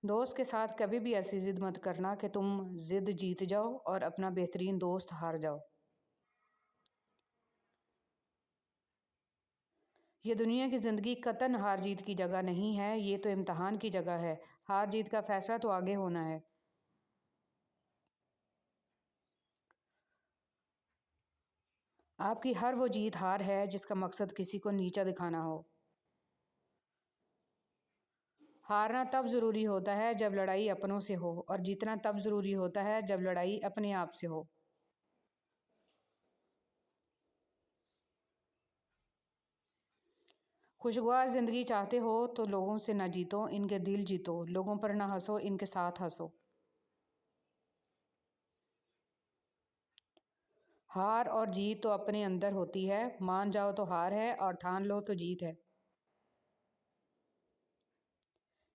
دوست کے ساتھ کبھی بھی ایسی ضد مت کرنا کہ تم ضد جیت جاؤ اور اپنا بہترین دوست ہار جاؤ۔ یہ دنیا کی زندگی قطعاً ہار جیت کی جگہ نہیں ہے، یہ تو امتحان کی جگہ ہے۔ ہار جیت کا فیصلہ تو آگے ہونا ہے۔ آپ کی ہر وہ جیت ہار ہے جس کا مقصد کسی کو نیچا دکھانا ہو۔ ہارنا تب ضروری ہوتا ہے جب لڑائی اپنوں سے ہو، اور جیتنا تب ضروری ہوتا ہے جب لڑائی اپنے آپ سے ہو۔ خوشگوار زندگی چاہتے ہو تو لوگوں سے نہ جیتو، ان کے دل جیتو۔ لوگوں پر نہ ہنسو، ان کے ساتھ ہنسو۔ ہار اور جیت تو اپنے اندر ہوتی ہے، مان جاؤ تو ہار ہے اور ٹھان لو تو جیت ہے۔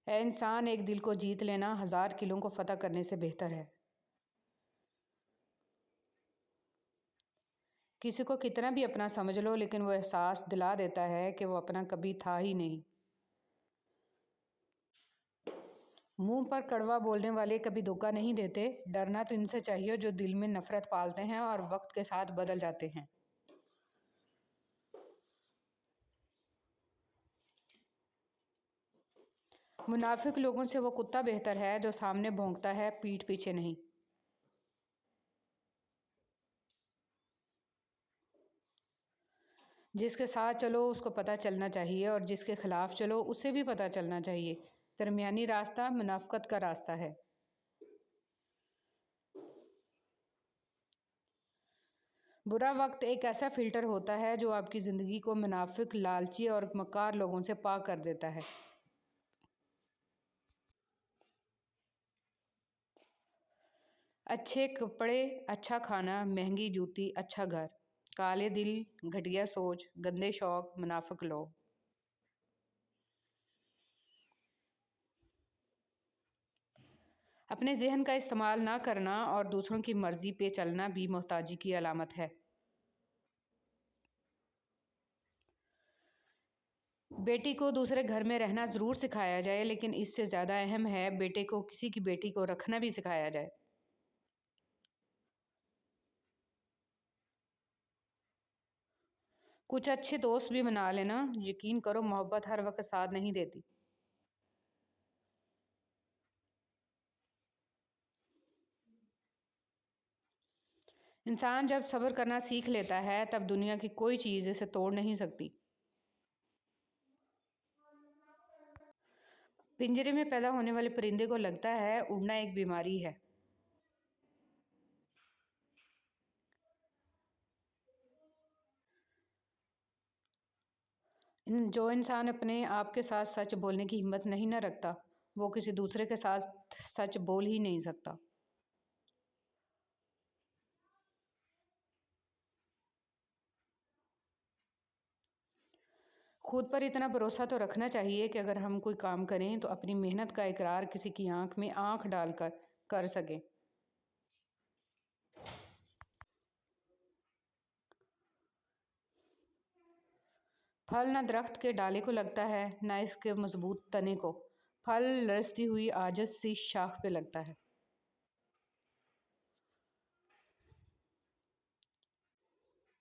اے انسان، ایک دل کو جیت لینا 1000 قلعوں کو فتح کرنے سے بہتر ہے۔ کسی کو کتنا بھی اپنا سمجھ لو، لیکن وہ احساس دلا دیتا ہے کہ وہ اپنا کبھی تھا ہی نہیں۔ منہ پر کڑوا بولنے والے کبھی دھوکہ نہیں دیتے۔ ڈرنا تو ان سے چاہیے جو دل میں نفرت پالتے ہیں اور وقت کے ساتھ بدل جاتے ہیں۔ منافق لوگوں سے وہ کتا بہتر ہے جو سامنے بھونکتا ہے، پیٹھ پیچھے نہیں۔ جس کے ساتھ چلو اس کو پتہ چلنا چاہیے، اور جس کے خلاف چلو اسے بھی پتہ چلنا چاہیے۔ درمیانی راستہ منافقت کا راستہ ہے۔ برا وقت ایک ایسا فلٹر ہوتا ہے جو آپ کی زندگی کو منافق، لالچی اور مکار لوگوں سے پاک کر دیتا ہے۔ اچھے کپڑے، اچھا کھانا، مہنگی جوتی، اچھا گھر، کالے دل، گھٹیا سوچ، گندے شوق، منافق لوگ۔ اپنے ذہن کا استعمال نہ کرنا اور دوسروں کی مرضی پہ چلنا بھی محتاجی کی علامت ہے۔ بیٹی کو دوسرے گھر میں رہنا ضرور سکھایا جائے، لیکن اس سے زیادہ اہم ہے بیٹے کو کسی کی بیٹی کو رکھنا بھی سکھایا جائے۔ کچھ اچھے دوست بھی بنا لینا، یقین کرو محبت ہر وقت ساتھ نہیں دیتی۔ انسان جب صبر کرنا سیکھ لیتا ہے تب دنیا کی کوئی چیز اسے توڑ نہیں سکتی۔ پنجرے میں پیدا ہونے والے پرندے کو لگتا ہے اڑنا ایک بیماری ہے۔ جو انسان اپنے آپ کے ساتھ سچ بولنے کی ہمت نہیں نہ رکھتا، وہ کسی دوسرے کے ساتھ سچ بول ہی نہیں سکتا۔ خود پر اتنا بھروسہ تو رکھنا چاہیے کہ اگر ہم کوئی کام کریں تو اپنی محنت کا اقرار کسی کی آنکھ میں آنکھ ڈال کر کر سکیں۔ پھل نہ درخت کے ڈالے کو لگتا ہے، نہ اس کے مضبوط تنے کو۔ پھل لرزتی ہوئی عاجز سی شاخ پہ لگتا ہے۔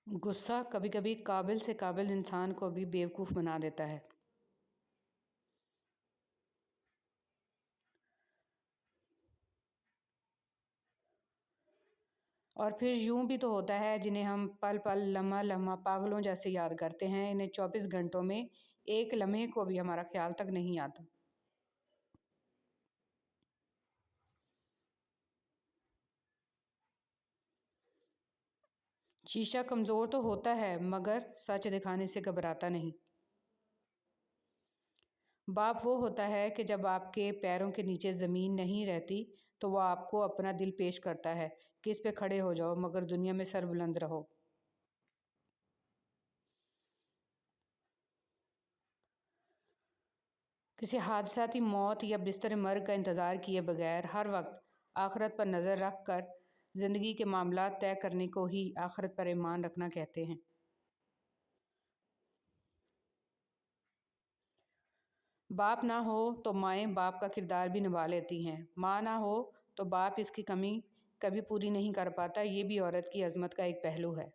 غصہ کبھی کبھی قابل سے قابل انسان کو بھی بیوقوف بنا دیتا ہے۔ اور پھر یوں بھی تو ہوتا ہے جنہیں ہم پل پل، لمحہ لمحہ پاگلوں جیسے یاد کرتے ہیں، انہیں 24 گھنٹوں میں ایک لمحے کو بھی ہمارا خیال تک نہیں آتا۔ شیشہ کمزور تو ہوتا ہے مگر سچ دکھانے سے گھبراتا نہیں۔ باپ وہ ہوتا ہے کہ جب آپ کے پیروں کے نیچے زمین نہیں رہتی تو وہ آپ کو اپنا دل پیش کرتا ہے کہ اس پہ کھڑے ہو جاؤ مگر دنیا میں سر بلند رہو۔ کسی حادثاتی موت یا بستر مرگ کا انتظار کیے بغیر ہر وقت آخرت پر نظر رکھ کر زندگی کے معاملات طے کرنے کو ہی آخرت پر ایمان رکھنا کہتے ہیں۔ باپ نہ ہو تو مائیں باپ کا کردار بھی نبھا لیتی ہیں، ماں نہ ہو تو باپ اس کی کمی کبھی پوری نہیں کر پاتا۔ یہ بھی عورت کی عظمت کا ایک پہلو ہے۔